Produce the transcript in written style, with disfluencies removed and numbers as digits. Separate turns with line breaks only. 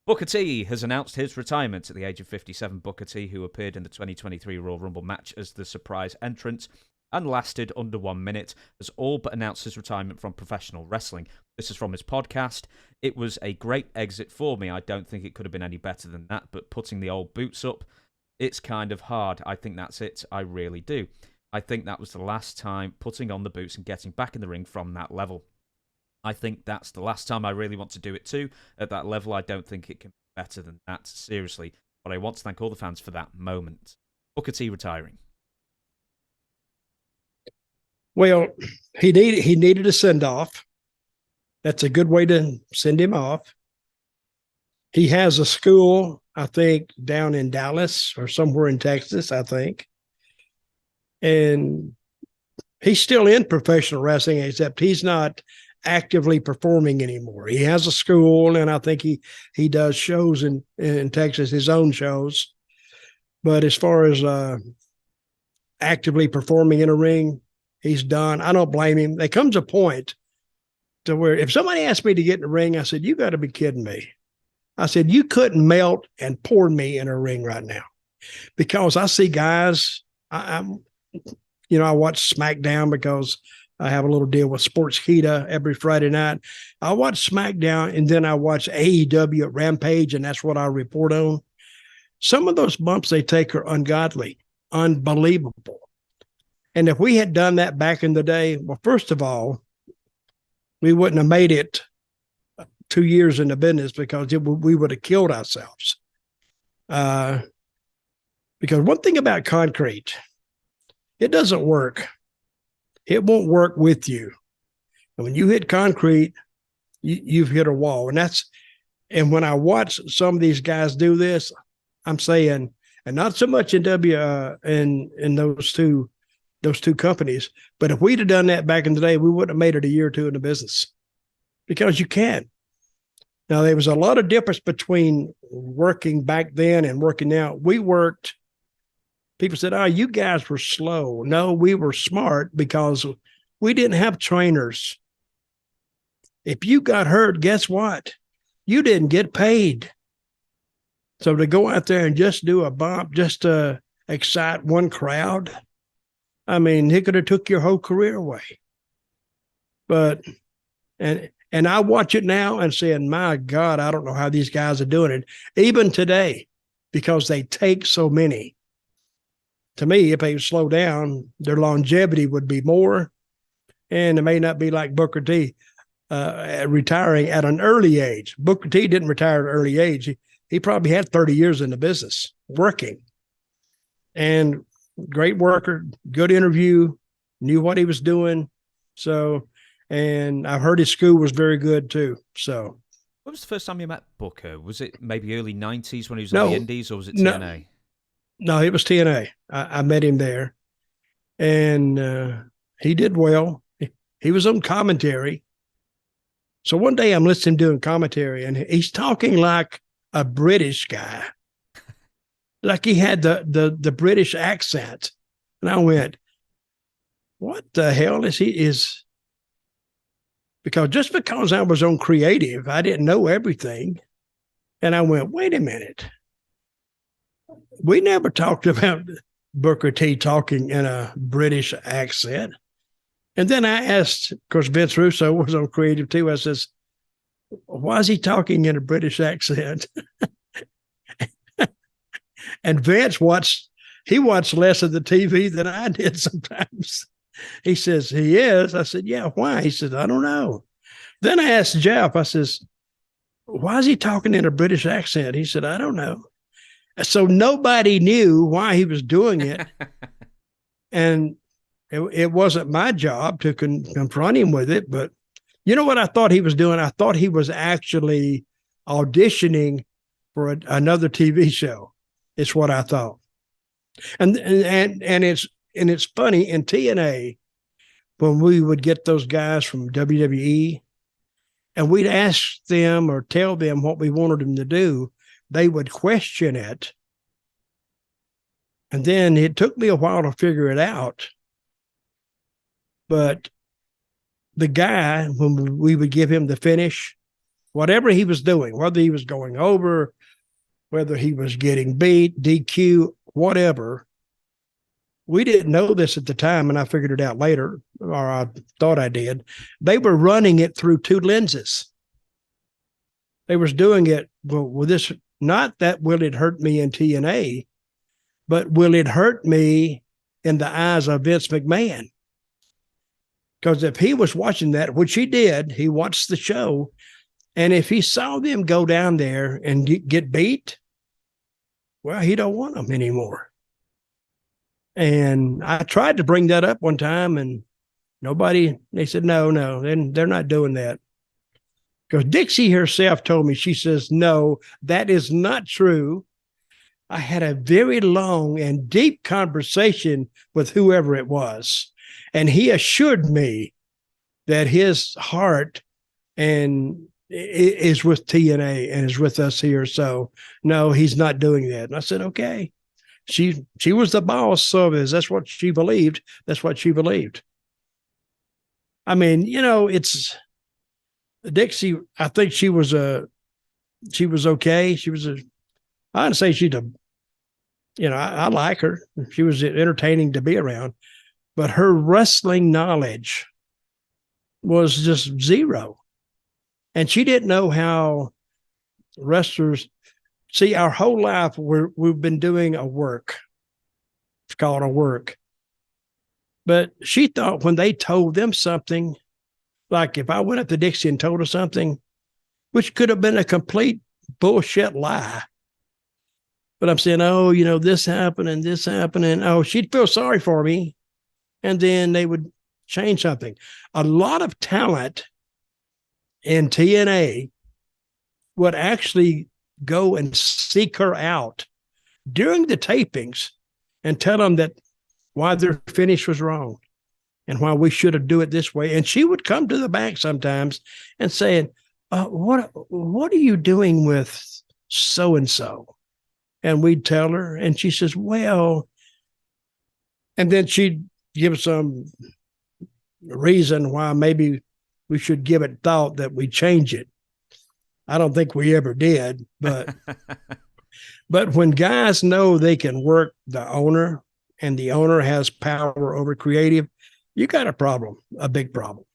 Booker T has announced his retirement at the age of 57. Booker T, who appeared in the 2023 Royal Rumble match as the surprise entrant and lasted under 1 minute, has all but announced his retirement from professional wrestling. This is from his podcast. It was a great exit for me. I don't think it could have been any better than that, but putting the old boots up, it's kind of hard. I think that's it. I really do. I think that was the last time putting on the boots and getting back in the ring from that level. I think that's the last time I really want to do it too. At that level, I don't think it can be better than that, seriously. But I want to thank all the fans for that moment. Booker T retiring.
Well, he needed a send-off. That's a good way to send him off. He has a school, I think, down in Dallas or somewhere in Texas, I think. And he's still in professional wrestling, except he's not actively performing anymore. He has a school, and I think he does shows in Texas, his own shows. But as far as actively performing in a ring, he's done. I don't blame him. There comes a point to where if somebody asked me to get in the ring, I said, you got to be kidding me. I said, you couldn't melt and pour me in a ring right now, because I see guys, I watch SmackDown because I have a little deal with Sportskeeda every Friday night. I watch SmackDown, and then I watch AEW at Rampage, and that's what I report on. Some of those bumps they take are ungodly, unbelievable. And if we had done that back in the day, well, first of all, we wouldn't have made it 2 years in the business, because we would have killed ourselves. Because one thing about concrete, it doesn't work. It won't work with you. And when you hit concrete, you've hit a wall. And when I watch some of these guys do this, I'm saying, and not so much in in those two companies, but if we'd have done that back in the day, we wouldn't have made it a year or two in the business, because you can't. Now, there was a lot of difference between working back then and working now. We worked. People said, oh, you guys were slow. No, we were smart, because we didn't have trainers. If you got hurt, guess what? You didn't get paid. So to go out there and just do a bump just to excite one crowd, I mean, he could have took your whole career away. But, and I watch it now and saying, my God, I don't know how these guys are doing it, even today, because they take so many. To me, if they slow down, their longevity would be more, and it may not be like Booker T retiring at an early age. Booker T didn't retire at an early age. He probably had 30 years in the business working, and great worker, good interview, knew what he was doing. So, and I've heard his school was very good too. So,
when was the first time you met Booker? Was it maybe early 90s when he was on the Indies, or was it TNA?
No, it was TNA. I met him there, and he did well. He was on commentary. So one day I'm listening to him doing commentary, and he's talking like a British guy, like he had the British accent. And I went, what the hell is because just because I was on creative, I didn't know everything. And I went, wait a minute. We never talked about Booker T talking in a British accent. And then I asked, of course, Vince Russo was on creative too. I says, why is he talking in a British accent? And Vince watched less of the TV than I did sometimes. He says, he is. I said, yeah, why? He said, I don't know. Then I asked Jeff, I says, why is he talking in a British accent? He said, I don't know. So nobody knew why he was doing it. And it wasn't my job to confront him with it. But you know what I thought he was doing? I thought he was actually auditioning for another TV show. It's what I thought. And it's funny, in TNA, when we would get those guys from WWE and we'd ask them or tell them what we wanted them to do, they would question it. And then it took me a while to figure it out. But the guy, when we would give him the finish, whatever he was doing, whether he was going over, whether he was getting beat, DQ, whatever. We didn't know this at the time, and I figured it out later, or I thought I did. They were running it through two lenses. They was doing it, well, with this, not that will it hurt me in TNA, but will it hurt me in the eyes of Vince McMahon? Because if he was watching that, which he did, he watched the show, and if he saw them go down there and get beat, well, he don't want them anymore. And I tried to bring that up one time, and they said, no, they're not doing that. Because Dixie herself told me, she says, no, that is not true. I had a very long and deep conversation with whoever it was. And he assured me that his heart is with TNA and is with us here. So no, he's not doing that. And I said, okay. She was the boss, so that's what she believed. That's what she believed. I mean, it's Dixie. I think she was okay. I would say I like her. She was entertaining to be around, but her wrestling knowledge was just zero. And she didn't know how wrestlers. See, our whole life, we've been doing a work. It's called a work. But she thought when they told them something, like if I went up to Dixie and told her something, which could have been a complete bullshit lie. But I'm saying, this happened and this happened. And she'd feel sorry for me. And then they would change something. A lot of talent in TNA would actually go and seek her out during the tapings and tell them that why their finish was wrong and why we should have do it this way. And she would come to the back sometimes and saying, what are you doing with so-and-so? And we'd tell her, and she says, well, and then she'd give some reason why maybe we should give it thought that we change it. I don't think we ever did, but when guys know they can work the owner and the owner has power over creative, you got a problem, a big problem.